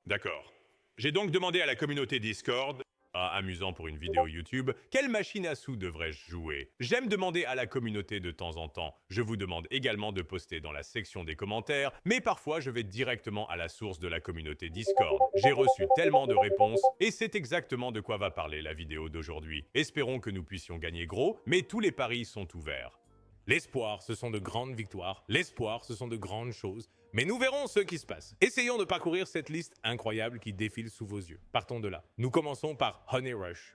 D'accord. J'ai donc demandé à la communauté Discord, amusant pour une vidéo YouTube, quelle machine à sous devrais-je jouer? J'aime demander à la communauté de temps en temps. Je vous demande également de poster dans la section des commentaires, mais parfois je vais directement à la source de la communauté Discord. J'ai reçu tellement de réponses, et c'est exactement de quoi va parler la vidéo d'aujourd'hui. Espérons que nous puissions gagner gros, mais tous les paris sont ouverts. L'espoir, ce sont de grandes victoires. L'espoir, ce sont de grandes choses. Mais nous verrons ce qui se passe. Essayons de parcourir cette liste incroyable qui défile sous vos yeux. Partons de là. Nous commençons par Honey Rush.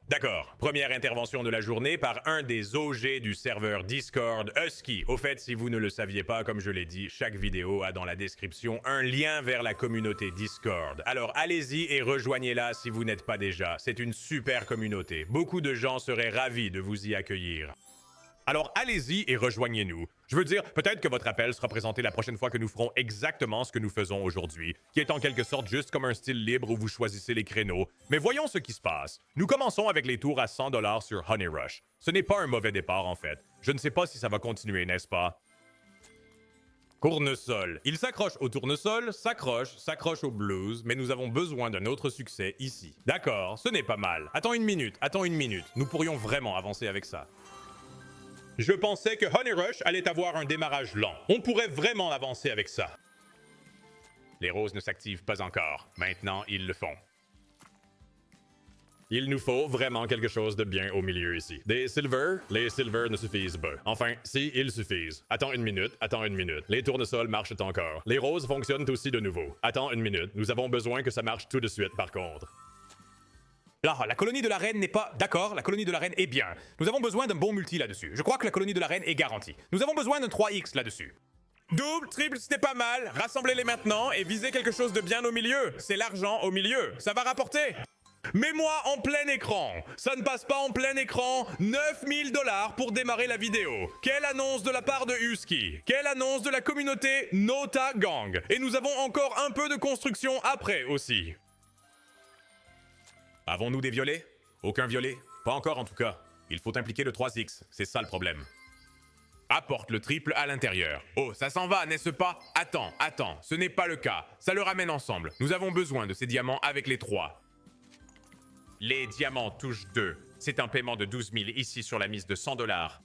D'accord. Première intervention de la journée par un des OG du serveur Discord, Husky. Au fait, si vous ne le saviez pas, comme je l'ai dit, chaque vidéo a dans la description un lien vers la communauté Discord. Alors allez-y et rejoignez-la si vous n'êtes pas déjà. C'est une super communauté. Beaucoup de gens seraient ravis de vous y accueillir. Alors allez-y et rejoignez-nous. Je veux dire, peut-être que votre appel sera présenté la prochaine fois que nous ferons exactement ce que nous faisons aujourd'hui, qui est en quelque sorte juste comme un style libre où vous choisissez les créneaux. Mais voyons ce qui se passe. Nous commençons avec les tours à 100$ sur Honey Rush. Ce n'est pas un mauvais départ en fait. Je ne sais pas si ça va continuer, n'est-ce pas? Tournesol. Il s'accroche au tournesol, s'accroche au blues, mais nous avons besoin d'un autre succès ici. D'accord, ce n'est pas mal. Attends une minute. Nous pourrions vraiment avancer avec ça. Je pensais que Honey Rush allait avoir un démarrage lent. On pourrait vraiment avancer avec ça. Les roses ne s'activent pas encore. Maintenant, ils le font. Il nous faut vraiment quelque chose de bien au milieu ici. Des silver, les silver ne suffisent pas. Enfin, si, ils suffisent. Attends une minute. Les tournesols marchent encore. Les roses fonctionnent aussi de nouveau. Attends une minute. Nous avons besoin que ça marche tout de suite par contre. Là, la colonie de la reine n'est pas... D'accord, la colonie de la reine est bien. Nous avons besoin d'un bon multi là-dessus. Je crois que la colonie de la reine est garantie. Nous avons besoin d'un 3X là-dessus. Double, triple, c'était pas mal. Rassemblez-les maintenant et visez quelque chose de bien au milieu. C'est l'argent au milieu. Ça va rapporter. Mets-moi en plein écran. Ça ne passe pas en plein écran. 9000$ pour démarrer la vidéo. Quelle annonce de la part de Husky. Quelle annonce de la communauté Nota Gang. Et nous avons encore un peu de construction après aussi. Avons-nous des violets? Aucun violet? Pas encore en tout cas. Il faut impliquer le 3X, c'est ça le problème. Apporte le triple à l'intérieur. Oh, ça s'en va, n'est-ce pas? Attends, ce n'est pas le cas. Ça le ramène ensemble. Nous avons besoin de ces diamants avec les 3. Les diamants touchent 2. C'est un paiement de 12 000 ici sur la mise de 100$.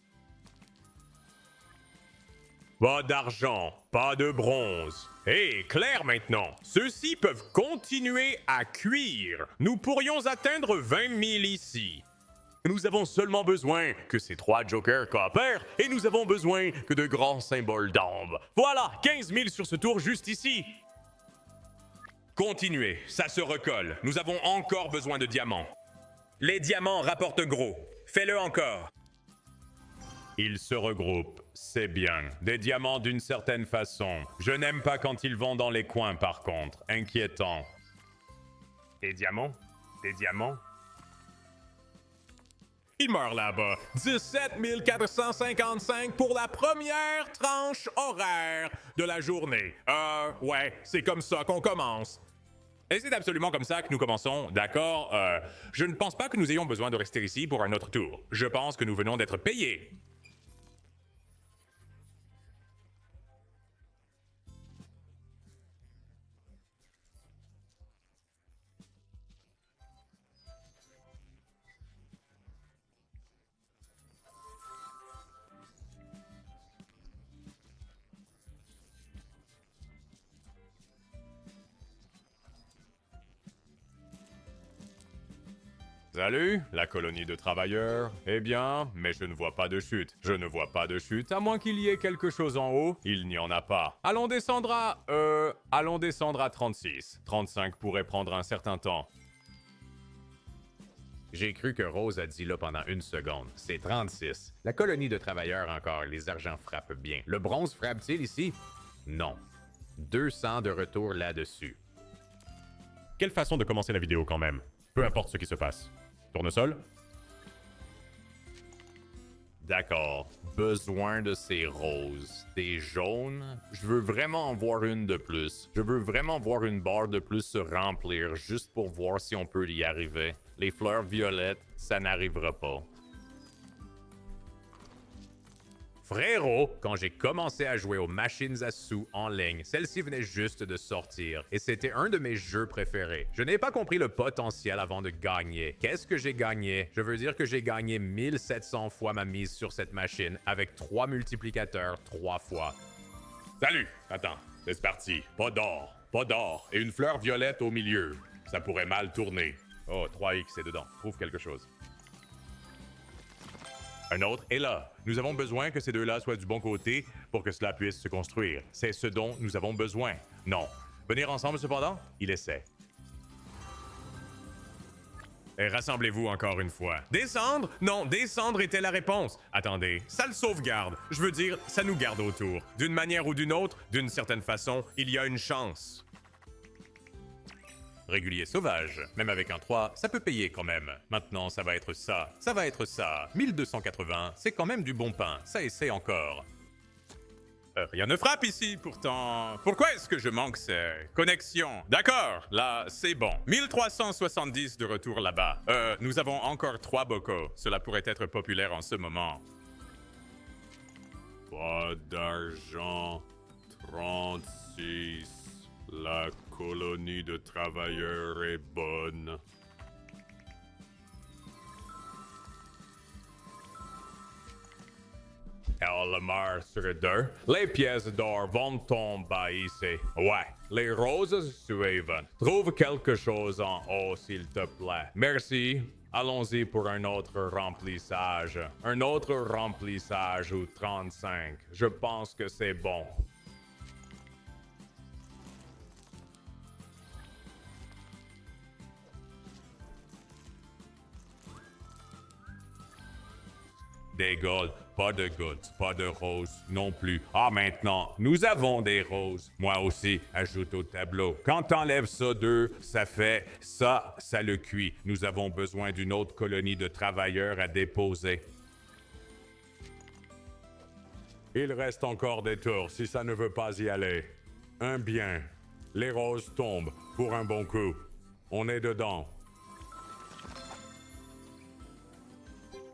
Pas d'argent, pas de bronze. Hé, clair maintenant. Ceux-ci peuvent continuer à cuire. Nous pourrions atteindre 20 000 ici. Nous avons seulement besoin que ces 3 jokers coopèrent et nous avons besoin que de grands symboles d'ambre. Voilà, 15 000 sur ce tour juste ici. Continuez, ça se recolle. Nous avons encore besoin de diamants. Les diamants rapportent gros. Fais-le encore. Ils se regroupent, c'est bien. Des diamants d'une certaine façon. Je n'aime pas quand ils vont dans les coins par contre. Inquiétant. Des diamants? Des diamants? Il meurt là-bas. 17 455 pour la première tranche horaire de la journée. Ouais, c'est comme ça qu'on commence. Et c'est absolument comme ça que nous commençons, d'accord? Je ne pense pas que nous ayons besoin de rester ici pour un autre tour. Je pense que nous venons d'être payés. Salut, la colonie de travailleurs. Eh bien, mais je ne vois pas de chute. Je ne vois pas de chute, à moins qu'il y ait quelque chose en haut. Il n'y en a pas. Allons descendre à 36. 35 pourrait prendre un certain temps. J'ai cru que Rose a dit là pendant une seconde. C'est 36. La colonie de travailleurs encore, les argents frappent bien. Le bronze frappe-t-il ici? Non. 200 de retour là-dessus. Quelle façon de commencer la vidéo quand même. Peu importe ce qui se passe. Tournesol? D'accord. Besoin de ces roses. Des jaunes? Je veux vraiment en voir une de plus. Je veux vraiment voir une barre de plus se remplir juste pour voir si on peut y arriver. Les fleurs violettes, ça n'arrivera pas. Frérot, quand j'ai commencé à jouer aux machines à sous en ligne, celle-ci venait juste de sortir et c'était un de mes jeux préférés. Je n'ai pas compris le potentiel avant de gagner. Qu'est-ce que j'ai gagné? Je veux dire que j'ai gagné 1700 fois ma mise sur cette machine avec 3 multiplicateurs 3 fois. Salut! Attends, c'est parti. Pas d'or et une fleur violette au milieu. Ça pourrait mal tourner. Oh, 3X est dedans. Trouve quelque chose. Un autre est là. Nous avons besoin que ces deux-là soient du bon côté pour que cela puisse se construire. C'est ce dont nous avons besoin. Non. Venir ensemble cependant? Il essaie. Et rassemblez-vous encore une fois. Descendre? Non, descendre était la réponse. Attendez, ça le sauvegarde. Je veux dire, ça nous garde autour. D'une manière ou d'une autre, d'une certaine façon, il y a une chance. Régulier sauvage. Même avec un 3, ça peut payer quand même. Maintenant, ça va être ça. Ça va être ça. 1280, c'est quand même du bon pain. Ça essaie encore. Rien ne frappe ici, pourtant. Pourquoi est-ce que je manque ces connexions? D'accord, là, c'est bon. 1370 de retour là-bas. Nous avons encore 3 bocaux. Cela pourrait être populaire en ce moment. Pas d'argent. 36. La colonie de travailleurs est bonne. Elmer sur 2. Les pièces d'or vont tomber ici. Ouais, les roses suivent. Trouve quelque chose en haut, s'il te plaît. Merci. Allons-y pour un autre remplissage. Un autre remplissage ou 35. Je pense que c'est bon. Des golds, pas de goods, pas de roses non plus. Ah, maintenant, nous avons des roses. Moi aussi, ajoute au tableau. Quand t'enlèves ça d'eux, ça fait ça, ça le cuit. Nous avons besoin d'une autre colonie de travailleurs à déposer. Il reste encore des tours si ça ne veut pas y aller. Un bien. Les roses tombent pour un bon coup. On est dedans.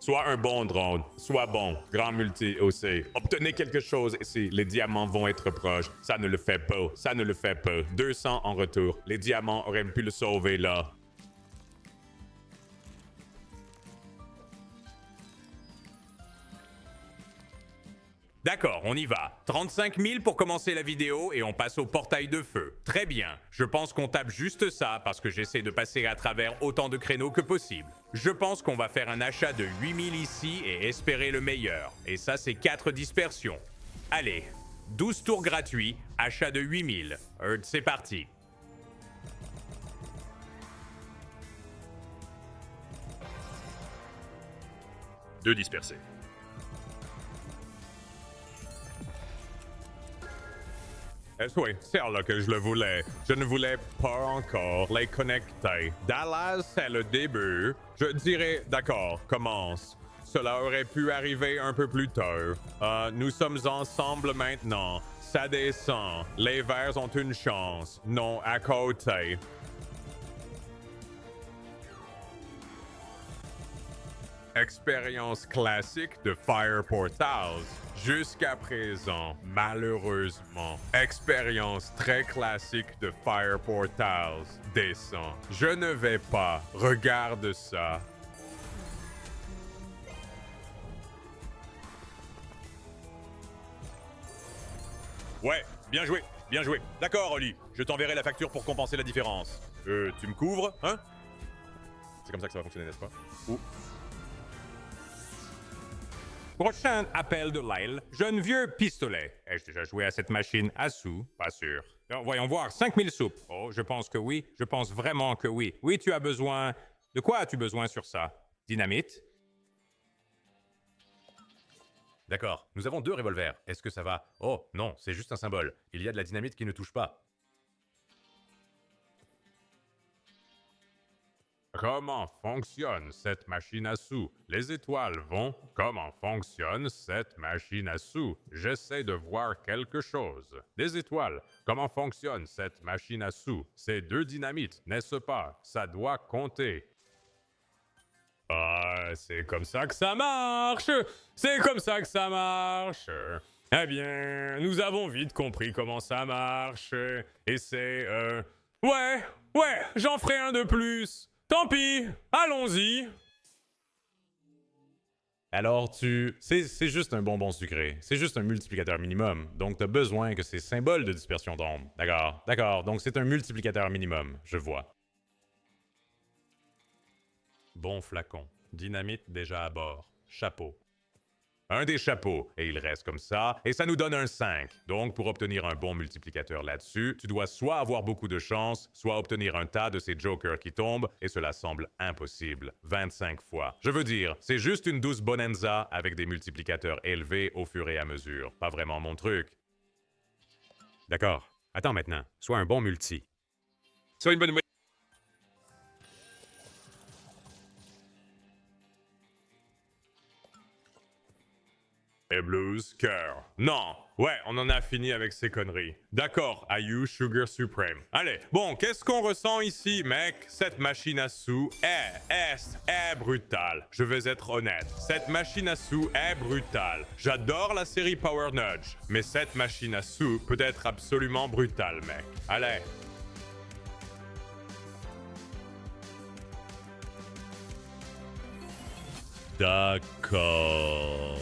Soit un bon drone, soit bon, grand multi aussi. Obtenez quelque chose ici, les diamants vont être proches. Ça ne le fait pas, ça ne le fait pas. 200 en retour, les diamants auraient pu le sauver là. D'accord, on y va. 35 000 pour commencer la vidéo et on passe au portail de feu. Très bien. Je pense qu'on tape juste ça parce que j'essaie de passer à travers autant de créneaux que possible. Je pense qu'on va faire un achat de 8 000 ici et espérer le meilleur. Et ça, c'est 4 dispersions. Allez, 12 tours gratuits, achat de 8 000. C'est parti. Deux dispersés. Oui, c'est là que je le voulais. Je ne voulais pas encore les connecter. Dallas, c'est le début. Je dirais, d'accord, commence. Cela aurait pu arriver un peu plus tard. Nous sommes ensemble maintenant. Ça descend. Les verts ont une chance. Non, à côté. Expérience classique de Fire Portals. Jusqu'à présent, malheureusement, expérience très classique de Fire Portals descend. Je ne vais pas. Regarde ça. Ouais, bien joué, bien joué. D'accord, Oli. Je t'enverrai la facture pour compenser la différence. Tu me couvres, hein? C'est comme ça que ça va fonctionner, n'est-ce pas? Ou... Prochain appel de Lyle, jeune vieux pistolet. Ai-je déjà joué à cette machine à sous? Pas sûr. Alors, voyons voir, 5000 soupes. Oh, je pense que oui. Je pense vraiment que oui. Oui, tu as besoin... De quoi as-tu besoin sur ça? Dynamite? D'accord, nous avons 2 revolvers. Est-ce que ça va? Oh, non, c'est juste un symbole. Il y a de la dynamite qui ne touche pas. Comment fonctionne cette machine à sous? Les étoiles vont. Comment fonctionne cette machine à sous? J'essaie de voir quelque chose. Des étoiles. Comment fonctionne cette machine à sous? C'est 2 dynamites, n'est-ce pas? Ça doit compter. Ah, c'est comme ça que ça marche. C'est comme ça que ça marche. Eh bien, nous avons vite compris comment ça marche. Et c'est... Ouais, j'en ferai un de plus. Tant pis, allons-y. Alors c'est juste un bonbon sucré. C'est juste un multiplicateur minimum. Donc t'as besoin que ces symboles de dispersion tombent. D'accord. Donc c'est un multiplicateur minimum. Je vois. Bon flacon. Dynamite déjà à bord. Chapeau. Un des chapeaux, et il reste comme ça, et ça nous donne un 5. Donc, pour obtenir un bon multiplicateur là-dessus, tu dois soit avoir beaucoup de chance, soit obtenir un tas de ces jokers qui tombent, et cela semble impossible. 25 fois. Je veux dire, c'est juste une douce bonanza avec des multiplicateurs élevés au fur et à mesure. Pas vraiment mon truc. D'accord. Attends maintenant. Sois un bon multi. Sois une bonne... Et Blues, cœur. Non, ouais, on en a fini avec ces conneries. D'accord, Ayu Sugar Supreme. Allez, bon, qu'est-ce qu'on ressent ici, mec? Cette machine à sous est brutale. Je vais être honnête, cette machine à sous est brutale. J'adore la série Power Nudge, mais cette machine à sous peut être absolument brutale, mec. Allez. D'accord.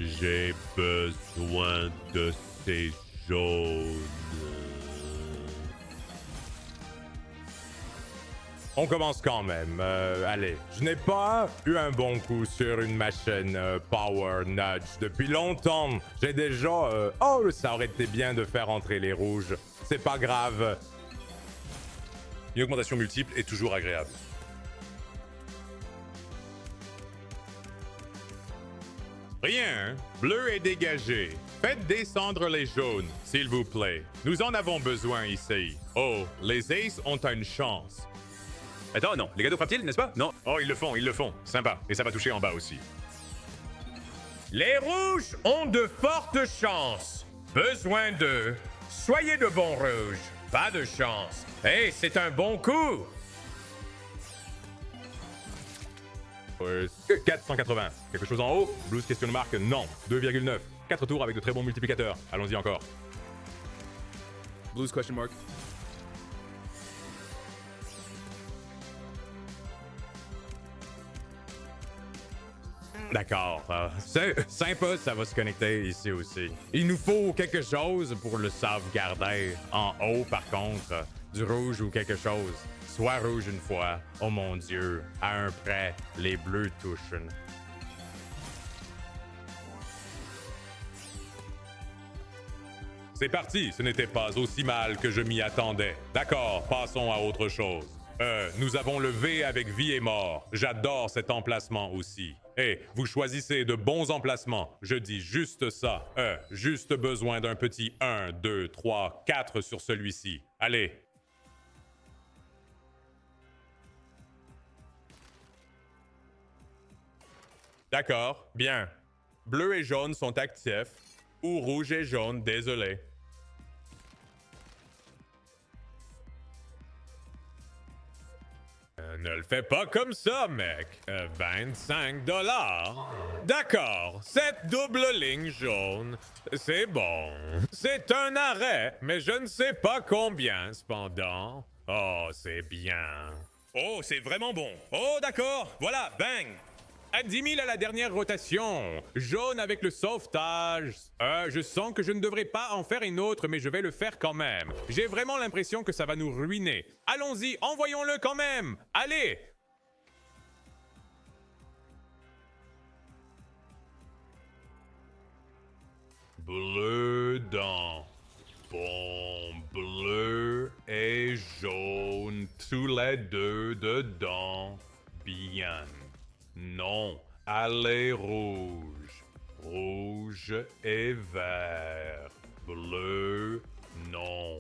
J'ai besoin de ces jaunes. On commence quand même. Allez, je n'ai pas eu un bon coup sur une machine Power Nudge depuis longtemps. J'ai déjà... Oh, ça aurait été bien de faire entrer les rouges. C'est pas grave. Une augmentation multiple est toujours agréable. Rien, hein? Bleu est dégagé. Faites descendre les jaunes, s'il vous plaît. Nous en avons besoin ici. Oh, les aces ont une chance. Attends, non. Les gâteaux frappent-ils, n'est-ce pas? Non. Oh, ils le font. Sympa. Et ça va toucher en bas aussi. Les rouges ont de fortes chances. Besoin d'eux. Soyez de bons rouges. Pas de chance. Hey, c'est un bon coup. 480. Quelque chose en haut? Blues question de marque? Non. 2,9. 4 tours avec de très bons multiplicateurs. Allons-y encore. Blues question mark. D'accord. C'est sympa, ça va se connecter ici aussi. Il nous faut quelque chose pour le sauvegarder. En haut, par contre, du rouge ou quelque chose. Soit rouge une fois. Oh mon Dieu. À un près, les bleus touchent. C'est parti, ce n'était pas aussi mal que je m'y attendais. D'accord, passons à autre chose. Nous avons le V avec vie et mort. J'adore cet emplacement aussi. Vous choisissez de bons emplacements. Je dis juste ça. Juste besoin d'un petit 1, 2, 3, 4 sur celui-ci. Allez. D'accord, bien. Bleu et jaune sont actifs. Ou rouge et jaune, désolé. Ne le fais pas comme ça, mec. 25 $. D'accord, cette double ligne jaune, c'est bon. C'est un arrêt, mais je ne sais pas combien, cependant. Oh, c'est bien. Oh, c'est vraiment bon. Oh, d'accord. Voilà, bang. À 10 000 à la dernière rotation. Jaune avec le sauvetage. Je sens que je ne devrais pas en faire une autre, mais je vais le faire quand même. J'ai vraiment l'impression que ça va nous ruiner. Allons-y, envoyons-le quand même. Allez. Bleu dans. Bon, bleu et jaune, tous les deux dedans. Bien. Non, allez rouge. Rouge et vert. Bleu, non.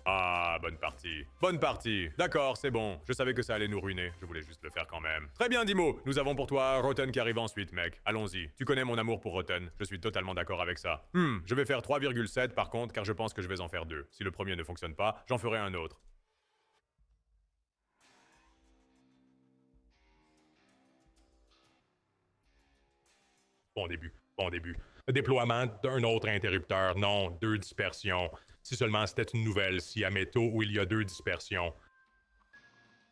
Ah, bonne partie. Bonne partie. D'accord, c'est bon. Je savais que ça allait nous ruiner. Je voulais juste le faire quand même. Très bien, Dimo. Nous avons pour toi Rotten qui arrive ensuite, mec. Allons-y. Tu connais mon amour pour Rotten. Je suis totalement d'accord avec ça. Je vais faire 3,7 par contre, car je pense que je vais en faire 2. Si le premier ne fonctionne pas, j'en ferai un autre. Bon début. Bon début. Déploiement d'un autre interrupteur. Non, 2 dispersions. Si seulement c'était une nouvelle si à métaux où il y a 2 dispersions.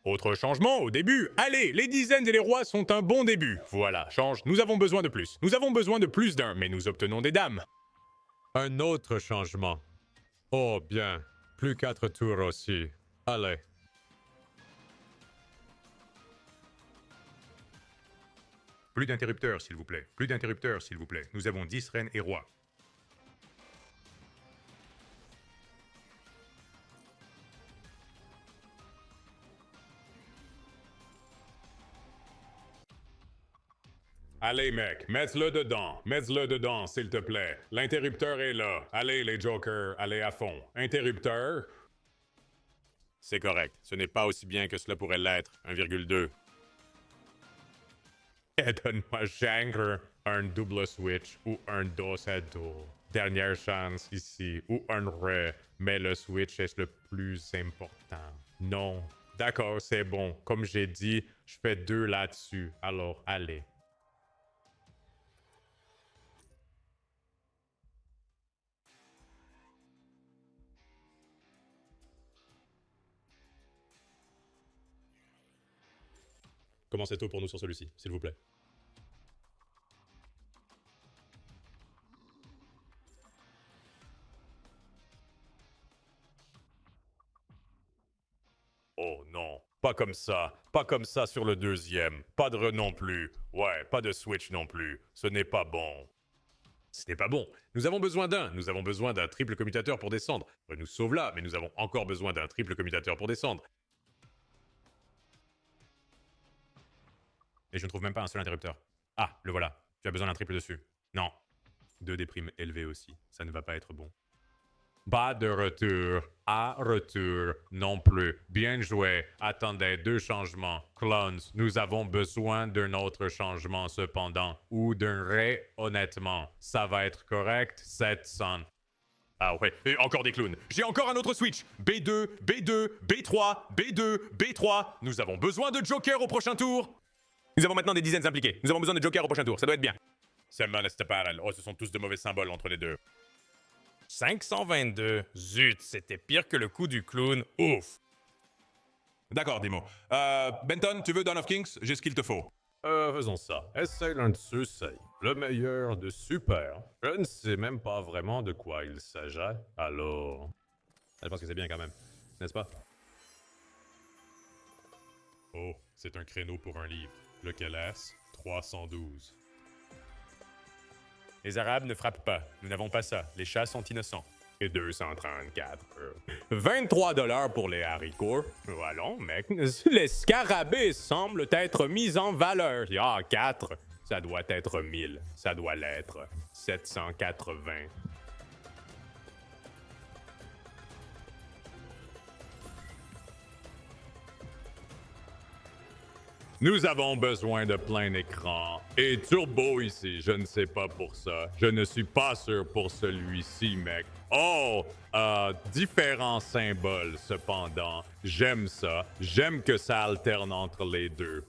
Autre changement au début. Allez, les dizaines et les rois sont un bon début. Voilà, change. Nous avons besoin de plus. Nous avons besoin de plus d'un, mais nous obtenons des dames. Un autre changement. Oh, bien. Plus 4 tours aussi. Allez. Plus d'interrupteurs, s'il vous plaît. Plus d'interrupteurs, s'il vous plaît. Nous avons 10 reines et rois. Allez, mec, mets-le dedans. Mets-le dedans, s'il te plaît. L'interrupteur est là. Allez, les jokers, allez à fond. Interrupteur. C'est correct. Ce n'est pas aussi bien que cela pourrait l'être. 1,2. Et donne-moi genre un double switch ou un dos à dos. Dernière chance ici. Ou un ré. Mais le switch est le plus important. Non. D'accord, c'est bon. Comme j'ai dit, je fais 2 là-dessus. Alors, allez. Commencez tôt pour nous sur celui-ci, s'il vous plaît. Oh non, pas comme ça. Pas comme ça sur le deuxième. Pas de re non plus. Ouais, pas de switch non plus. Ce n'est pas bon. Ce n'est pas bon. Nous avons besoin d'un. Nous avons besoin d'un triple commutateur pour descendre. Re nous sauve là, mais nous avons encore besoin d'un triple commutateur pour descendre. Et je ne trouve même pas un seul interrupteur. Ah, le voilà. Tu as besoin d'un triple dessus. Non. 2 des primes élevées aussi. Ça ne va pas être bon. Pas de retour. À retour non plus. Bien joué. Attendez, 2 changements. Clones, nous avons besoin d'un autre changement cependant. Ou d'un ré, honnêtement. Ça va être correct, 700. Ah ouais, et encore des clowns. J'ai encore un autre switch. B2, B2, B3, B2, B3. Nous avons besoin de Joker au prochain tour. Nous avons maintenant des dizaines impliquées. Nous avons besoin de Joker au prochain tour. Ça doit être bien. Oh, ce sont tous de mauvais symboles entre les deux. 522. Zut, c'était pire que le coup du clown. Ouf. D'accord, Dimo. Benton, tu veux Dawn of Kings? J'ai ce qu'il te faut. Faisons ça. Essaye l'un de ceux-ci. Le meilleur de super. Je ne sais même pas vraiment de quoi il s'agit. Alors... Je pense que c'est bien quand même. N'est-ce pas? Oh, c'est un créneau pour un livre. Lequel est-ce? 312. Les Arabes ne frappent pas. Nous n'avons pas ça. Les chats sont innocents. Et 234. 23 $ pour les haricots. Allons, mec. Les scarabées semblent être mis en valeur. Ah, 4. Ça doit être 1000. Ça doit l'être. 780. Nous avons besoin de plein écran. Et turbo ici, je ne sais pas pour ça. Je ne suis pas sûr pour celui-ci, mec. Oh, différents symboles, cependant. J'aime ça. J'aime que ça alterne entre les deux.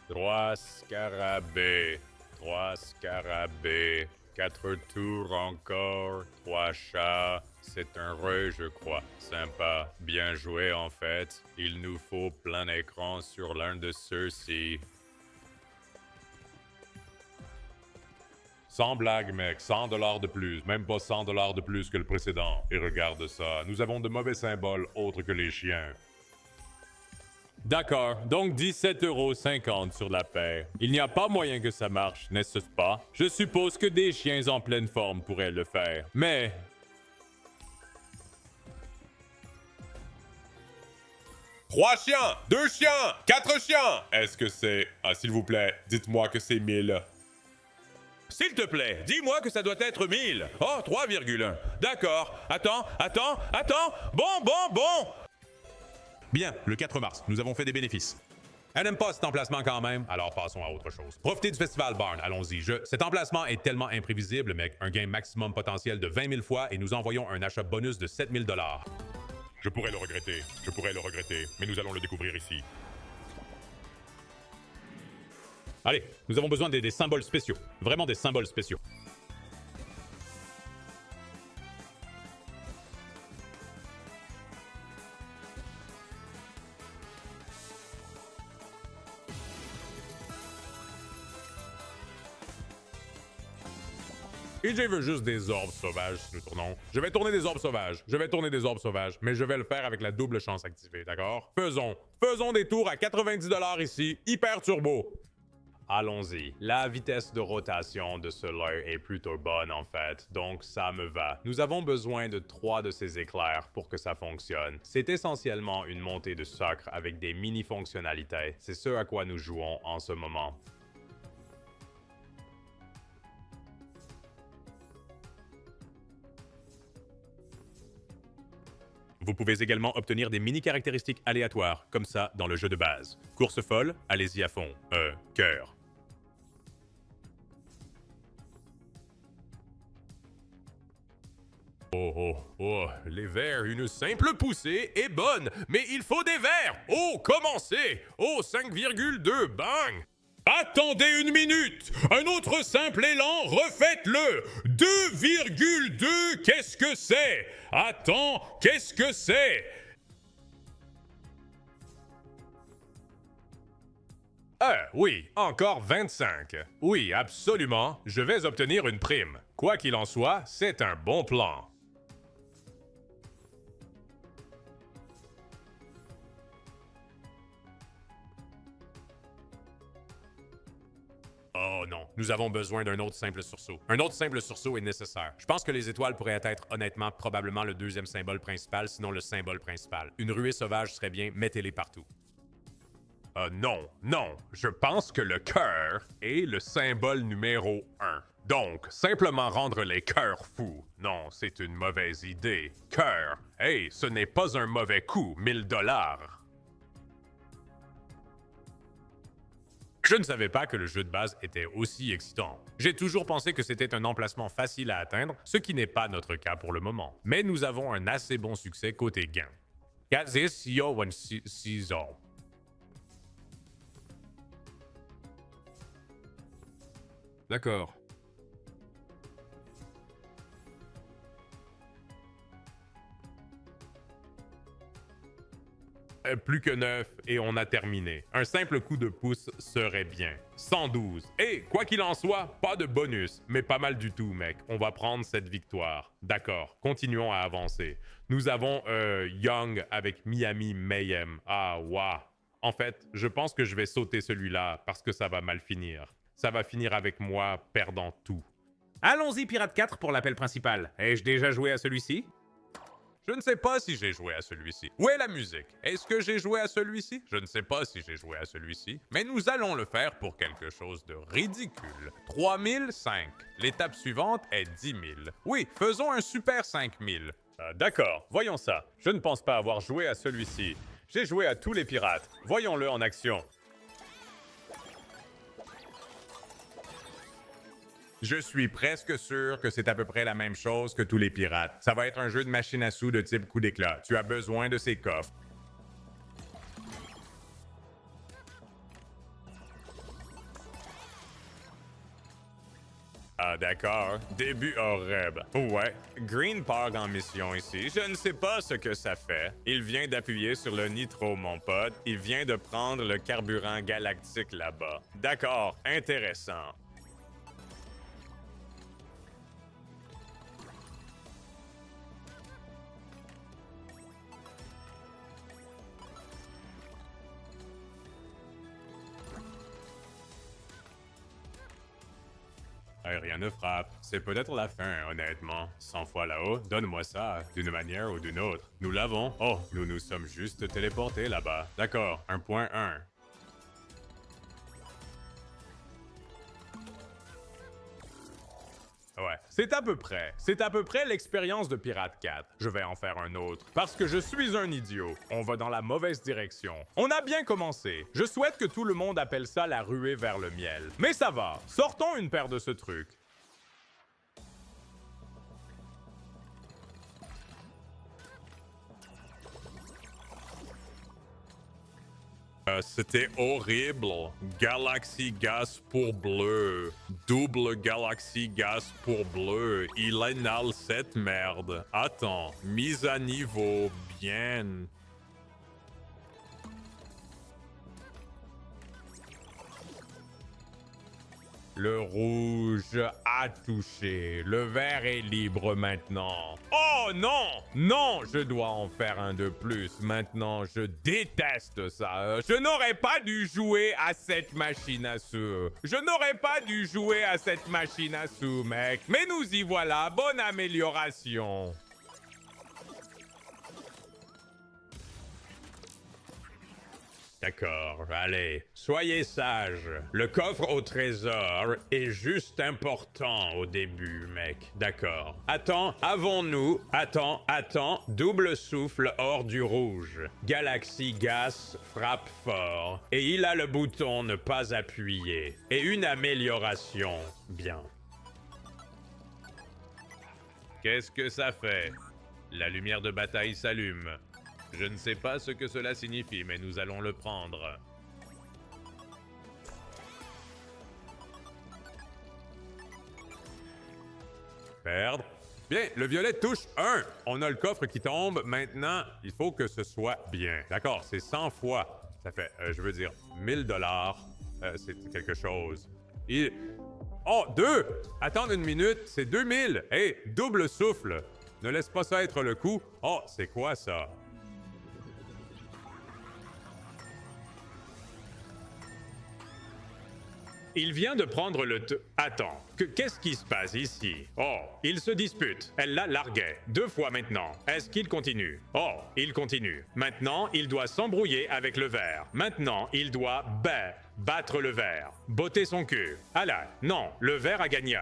Trois scarabées. 3 scarabées. 4 tours encore, 3 chats, c'est un re, je crois. Sympa, bien joué en fait. Il nous faut plein écran sur l'un de ceux-ci. Sans blague, mec, 100 $ de plus, même pas 100 $ de plus que le précédent. Et regarde ça, nous avons de mauvais symboles autres que les chiens. D'accord, donc 17,50 € sur la paire. Il n'y a pas moyen que ça marche, n'est-ce pas? Je suppose que des chiens en pleine forme pourraient le faire. Mais... 3 chiens, 2 chiens, 4 chiens. Est-ce que c'est... Ah, s'il vous plaît, dites-moi que c'est 1000. S'il te plaît, dis-moi que ça doit être 1000. Oh, 3,1. D'accord. Attends. Bon. Bien, le 4 mars, nous avons fait des bénéfices. Elle n'aime pas cet emplacement quand même, alors passons à autre chose. Profitez du Festival Barn, allons-y. Cet emplacement est tellement imprévisible, mec. Un gain maximum potentiel de 20 000 fois et nous envoyons un achat bonus de 7 000 $. Je pourrais le regretter, mais nous allons le découvrir ici. Allez, nous avons besoin des symboles spéciaux. Vraiment des symboles spéciaux. EJ veut juste des orbes sauvages si nous tournons. Je vais tourner des orbes sauvages, mais je vais le faire avec la double chance activée, d'accord? Faisons des tours à 90 $ ici, hyper turbo. Allons-y. La vitesse de rotation de cela est plutôt bonne en fait, donc ça me va. Nous avons besoin de 3 de ces éclairs pour que ça fonctionne. C'est essentiellement une montée de sucre avec des mini-fonctionnalités. C'est ce à quoi nous jouons en ce moment. Vous pouvez également obtenir des mini-caractéristiques aléatoires, comme ça dans le jeu de base. Course folle, allez-y à fond. Cœur. Oh, les vers, une simple poussée est bonne, mais il faut des vers. Oh, commencez. Oh, 5,2, bang. Attendez une minute. Un autre simple élan, refaites-le. 2,2, qu'est-ce que c'est? Attends, qu'est-ce que c'est? Oui, encore 25. Oui, absolument, je vais obtenir une prime. Quoi qu'il en soit, c'est un bon plan. Oh non, nous avons besoin d'un autre simple sursaut. Un autre simple sursaut est nécessaire. Je pense que les étoiles pourraient être honnêtement probablement le deuxième symbole principal, sinon le symbole principal. Une ruée sauvage serait bien, mettez-les partout. Non, je pense que le cœur est le symbole numéro 1. Donc, simplement rendre les cœurs fous. Non, c'est une mauvaise idée. Cœur, hey, ce n'est pas un mauvais coup, 1000 $. Je ne savais pas que le jeu de base était aussi excitant. J'ai toujours pensé que c'était un emplacement facile à atteindre, ce qui n'est pas notre cas pour le moment. Mais nous avons un assez bon succès côté gain. D'accord. Plus que 9 et on a terminé. Un simple coup de pouce serait bien. 112. Et quoi qu'il en soit, pas de bonus, mais pas mal du tout, mec. On va prendre cette victoire. D'accord, continuons à avancer. Nous avons Young avec Miami Mayhem. Ah, waouh. En fait, je pense que je vais sauter celui-là parce que ça va mal finir. Ça va finir avec moi perdant tout. Allons-y, Pirate 4 pour l'appel principal. Ai-je déjà joué à celui-ci? Je ne sais pas si j'ai joué à celui-ci. Où est la musique? Est-ce que j'ai joué à celui-ci? Je ne sais pas si j'ai joué à celui-ci. Mais nous allons le faire pour quelque chose de ridicule. 3005. L'étape suivante est 10 000. Oui, faisons un super 5000. D'accord, voyons ça. Je ne pense pas avoir joué à celui-ci. J'ai joué à tous les pirates. Voyons-le en action. Je suis presque sûr que c'est à peu près la même chose que tous les pirates. Ça va être un jeu de machine à sous de type coup d'éclat. Tu as besoin de ces coffres. Ah d'accord, début horrible. Ouais, Green part en mission ici. Je ne sais pas ce que ça fait. Il vient d'appuyer sur le nitro, mon pote. Il vient de prendre le carburant galactique là-bas. D'accord, intéressant. Rien ne frappe. C'est peut-être la fin, honnêtement. 100 fois là-haut, donne-moi ça, d'une manière ou d'une autre. Nous l'avons. Oh, nous nous sommes juste téléportés là-bas. D'accord, 1.1. Ouais, c'est à peu près l'expérience de Pirate 4. Je vais en faire un autre, parce que je suis un idiot. On va dans la mauvaise direction. On a bien commencé. Je souhaite que tout le monde appelle ça la ruée vers le miel. Mais ça va, sortons une paire de ce truc. C'était horrible. Galaxy Gas pour bleu. Double Galaxy Gas pour bleu. Il inhale cette merde. Attends, mise à niveau, bien. Le rouge a touché. Le vert est libre maintenant. Oh non! Non, je dois en faire un de plus. Maintenant, je déteste ça. Je n'aurais pas dû jouer à cette machine à sous. Je n'aurais pas dû jouer à cette machine à sous, mec. Mais nous y voilà. Bonne amélioration. D'accord, allez, soyez sages. Le coffre au trésor est juste important au début, mec. D'accord. Attends, avons-nous... Attends, double souffle hors du rouge. Galaxy Gas frappe fort. Et il a le bouton ne pas appuyer. Et une amélioration. Bien. Qu'est-ce que ça fait? La lumière de bataille s'allume. Je ne sais pas ce que cela signifie, mais nous allons le prendre. Perdre. Bien, le violet touche 1. On a le coffre qui tombe. Maintenant, il faut que ce soit bien. D'accord, c'est 100 fois. Ça fait, je veux dire, 1000 $. C'est quelque chose. Oh, 2! Attendre une minute, c'est 2000. Hey, double souffle. Ne laisse pas ça être le coup. Oh, c'est quoi ça? Il vient de prendre le... Attends, qu'est-ce qui se passe ici? Oh, il se dispute. Elle la larguait. 2 fois maintenant. Est-ce qu'il continue? Oh, il continue. Maintenant, il doit s'embrouiller avec le verre. Maintenant, il doit battre le verre. Botter son cul. Ah là, non, le verre a gagné.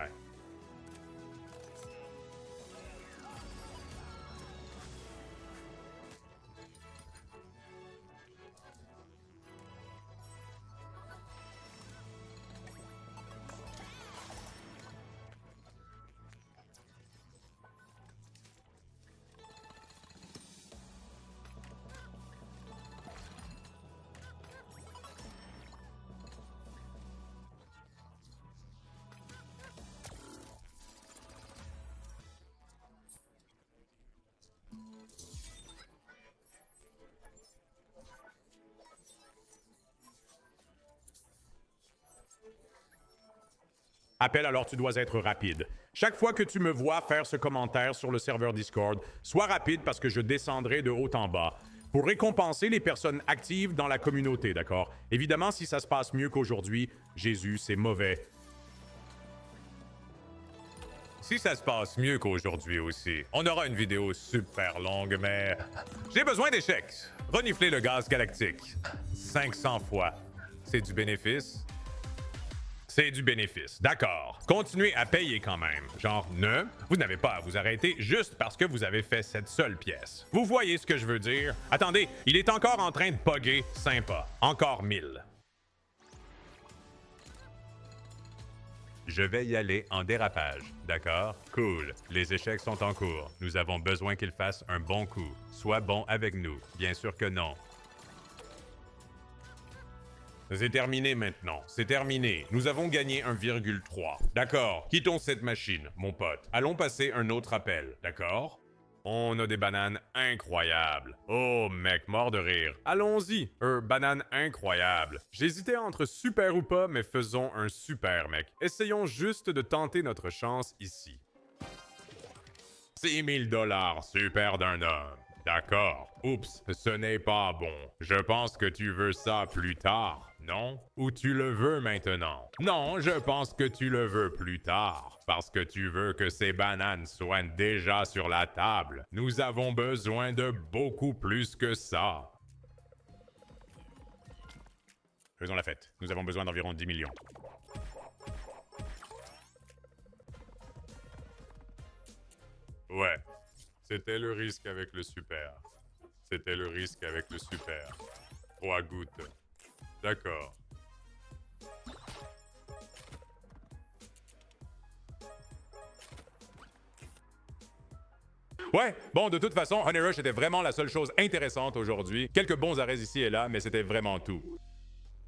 Appel, alors tu dois être rapide. Chaque fois que tu me vois faire ce commentaire sur le serveur Discord, sois rapide parce que je descendrai de haut en bas. Pour récompenser les personnes actives dans la communauté, d'accord? Évidemment, si ça se passe mieux qu'aujourd'hui, Jésus, c'est mauvais. Si ça se passe mieux qu'aujourd'hui aussi, on aura une vidéo super longue, mais... J'ai besoin d'échecs. Renifler le gaz galactique. 500 fois. C'est du bénéfice? C'est du bénéfice, d'accord. Continuez à payer quand même. Genre, vous n'avez pas à vous arrêter juste parce que vous avez fait cette seule pièce. Vous voyez ce que je veux dire? Attendez, il est encore en train de pogger, sympa. Encore 1000. Je vais y aller en dérapage, d'accord? Cool. Les échecs sont en cours. Nous avons besoin qu'il fasse un bon coup. Sois bon avec nous. Bien sûr que non. C'est terminé maintenant. C'est terminé. Nous avons gagné 1,3. D'accord. Quittons cette machine, mon pote. Allons passer un autre appel, d'accord? On a des bananes incroyables. Oh, mec, mort de rire. Allons-y. Banane incroyable. J'hésitais entre super ou pas, mais faisons un super, mec. Essayons juste de tenter notre chance ici. 6000 $, super d'un homme. D'accord. Oups, ce n'est pas bon. Je pense que tu veux ça plus tard. non? Ou tu le veux maintenant? Non, je pense que tu le veux plus tard. Parce que tu veux que ces bananes soient déjà sur la table. Nous avons besoin de beaucoup plus que ça. Faisons la fête. Nous avons besoin d'environ 10 millions. Ouais. C'était le risque avec le super. C'était le risque avec le super. 3 gouttes. D'accord. Ouais, bon, de toute façon, Honey Rush était vraiment la seule chose intéressante aujourd'hui. Quelques bons arrêts ici et là, mais c'était vraiment tout.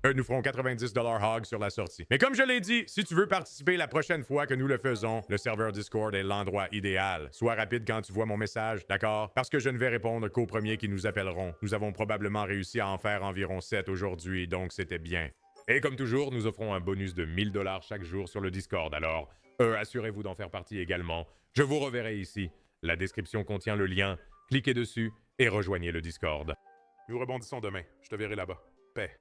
Nous ferons 90$ hog sur la sortie. Mais comme je l'ai dit, si tu veux participer la prochaine fois que nous le faisons, le serveur Discord est l'endroit idéal. Sois rapide quand tu vois mon message, d'accord? Parce que je ne vais répondre qu'aux premiers qui nous appelleront. Nous avons probablement réussi à en faire environ 7 aujourd'hui, donc c'était bien. Et comme toujours, nous offrons un bonus de 1000$ chaque jour sur le Discord, alors assurez-vous d'en faire partie également. Je vous reverrai ici. La description contient le lien. Cliquez dessus et rejoignez le Discord. Nous rebondissons demain. Je te verrai là-bas. Paix.